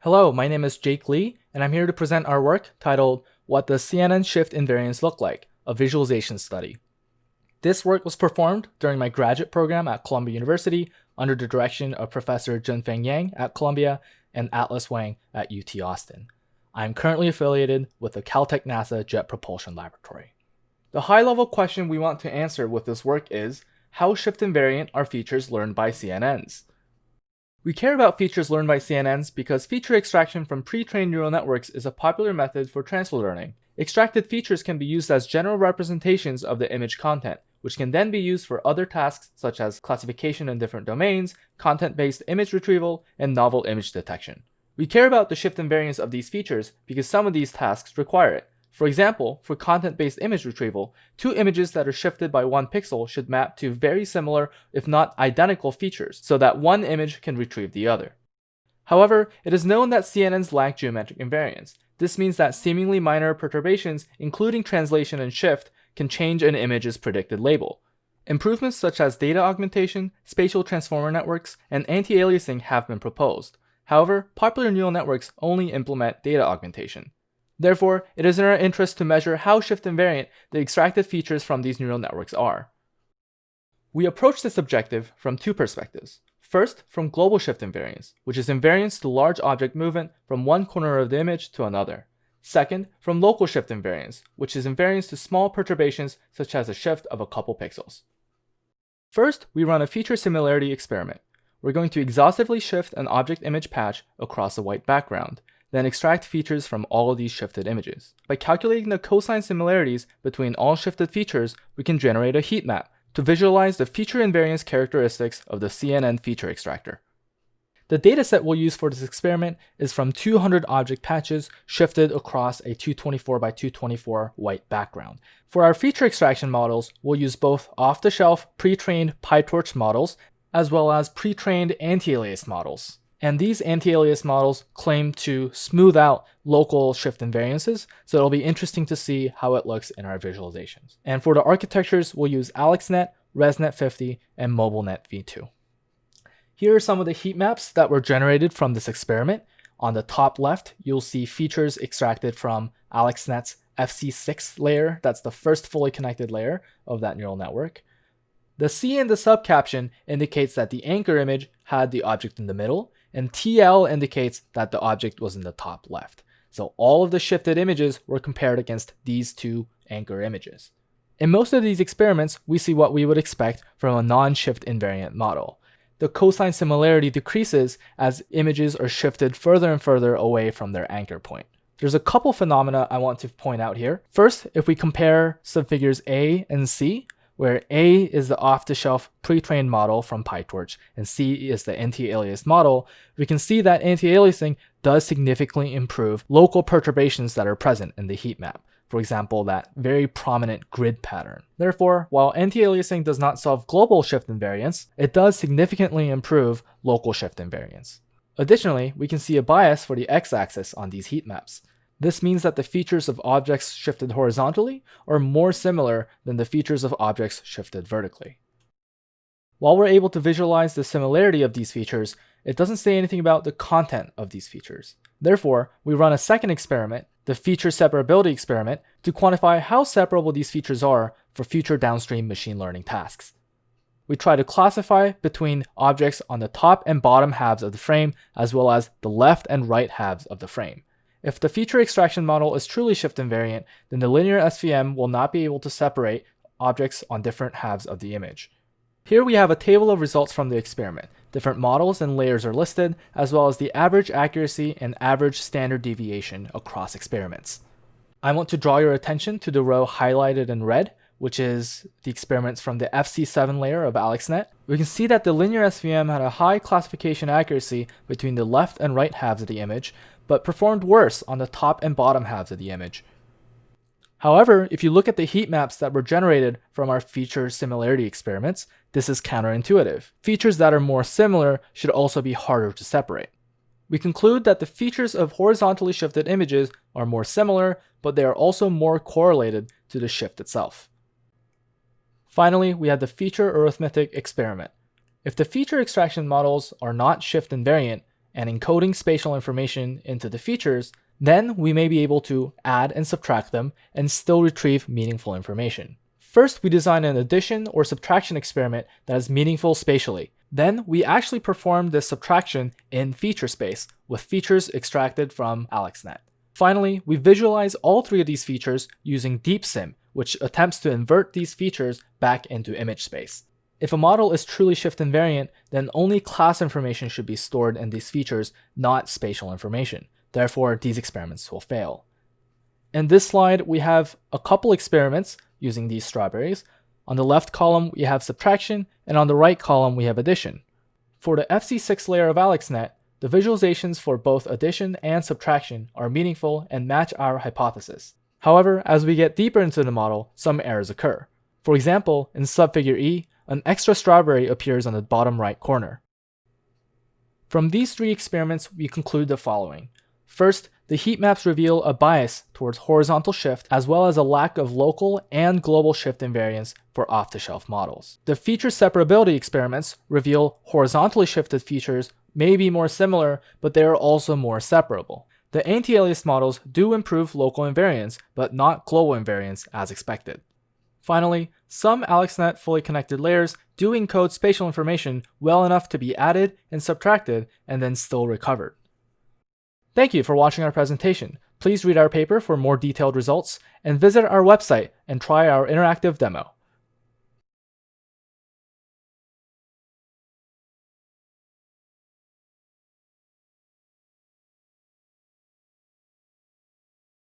Hello, my name is Jake Lee, and I'm here to present our work titled What Does CNN Shift Invariance Look Like? A Visualization Study. This work was performed during my graduate program at Columbia University under the direction of Professor Junfeng Yang at Columbia and Atlas Wang at UT Austin. I am currently affiliated with the CalTech NASA Jet Propulsion Laboratory. The high-level question we want to answer with this work is, how shift invariant are features learned by CNNs? We care about features learned by CNNs because feature extraction from pre-trained neural networks is a popular method for transfer learning. Extracted features can be used as general representations of the image content, which can then be used for other tasks such as classification in different domains, content-based image retrieval, and novel image detection. We care about the shift invariance of these features because some of these tasks require it. For example, for content-based image retrieval, two images that are shifted by 1 pixel should map to very similar, if not identical features, so that one image can retrieve the other. However, it is known that CNNs lack geometric invariance. This means that seemingly minor perturbations, including translation and shift, can change an image's predicted label. Improvements such as data augmentation, spatial transformer networks, and anti-aliasing have been proposed. However, popular neural networks only implement data augmentation. Therefore, it is in our interest to measure how shift invariant the extracted features from these neural networks are. We approach this objective from two perspectives. First, from global shift invariance, which is invariance to large object movement from one corner of the image to another. Second, from local shift invariance, which is invariance to small perturbations such as a shift of a couple pixels. First, we run a feature similarity experiment. We're going to exhaustively shift an object image patch across a white background, then extract features from all of these shifted images. By calculating the cosine similarities between all shifted features, we can generate a heat map to visualize the feature invariance characteristics of the CNN feature extractor. The dataset we'll use for this experiment is from 200 object patches shifted across a 224 by 224 white background. For our feature extraction models, we'll use both off-the-shelf pre-trained PyTorch models as well as pre-trained anti-alias models. And these anti-alias models claim to smooth out local shift invariances, so it'll be interesting to see how it looks in our visualizations. And for the architectures, we'll use AlexNet, ResNet50, and MobileNet v2. Here are some of the heat maps that were generated from this experiment. On the top left, you'll see features extracted from AlexNet's FC6 layer. That's the first fully connected layer of that neural network. The C in the subcaption indicates that the anchor image had the object in the middle, and TL indicates that the object was in the top left. So all of the shifted images were compared against these two anchor images. In most of these experiments, we see what we would expect from a non-shift invariant model. The cosine similarity decreases as images are shifted further and further away from their anchor point. There's a couple phenomena I want to point out here. First, if we compare subfigures A and C, where A is the off-the-shelf pre-trained model from PyTorch and C is the anti-alias model, we can see that anti-aliasing does significantly improve local perturbations that are present in the heat map. For example, that very prominent grid pattern. Therefore, while anti-aliasing does not solve global shift invariance, it does significantly improve local shift invariance. Additionally, we can see a bias for the x-axis on these heat maps. This means that the features of objects shifted horizontally are more similar than the features of objects shifted vertically. While we're able to visualize the similarity of these features, it doesn't say anything about the content of these features. Therefore, we run a second experiment, the feature separability experiment, to quantify how separable these features are for future downstream machine learning tasks. We try to classify between objects on the top and bottom halves of the frame, as well as the left and right halves of the frame. If the feature extraction model is truly shift invariant, then the linear SVM will not be able to separate objects on different halves of the image. Here we have a table of results from the experiment. Different models and layers are listed, as well as the average accuracy and average standard deviation across experiments. I want to draw your attention to the row highlighted in red, which is the experiments from the FC7 layer of AlexNet. We can see that the linear SVM had a high classification accuracy between the left and right halves of the image, but performed worse on the top and bottom halves of the image. However, if you look at the heat maps that were generated from our feature similarity experiments, this is counterintuitive. Features that are more similar should also be harder to separate. We conclude that the features of horizontally shifted images are more similar, but they are also more correlated to the shift itself. Finally, we have the feature arithmetic experiment. If the feature extraction models are not shift invariant, and encoding spatial information into the features, then we may be able to add and subtract them and still retrieve meaningful information. First, we design an addition or subtraction experiment that is meaningful spatially. Then, we actually perform this subtraction in feature space with features extracted from AlexNet. Finally, we visualize all three of these features using DeepSim, which attempts to invert these features back into image space. If a model is truly shift invariant, then only class information should be stored in these features, not spatial information. Therefore, these experiments will fail. In this slide, we have a couple experiments using these strawberries. On the left column, we have subtraction, and on the right column, we have addition. For the FC6 layer of AlexNet, the visualizations for both addition and subtraction are meaningful and match our hypothesis. However, as we get deeper into the model, some errors occur. For example, in subfigure E, an extra strawberry appears on the bottom right corner. From these three experiments, we conclude the following. First, the heat maps reveal a bias towards horizontal shift as well as a lack of local and global shift invariance for off-the-shelf models. The feature separability experiments reveal horizontally shifted features may be more similar, but they are also more separable. The anti-aliased models do improve local invariance, but not global invariance as expected. Finally, some AlexNet fully connected layers do encode spatial information well enough to be added and subtracted and then still recovered. Thank you for watching our presentation. Please read our paper for more detailed results and visit our website and try our interactive demo.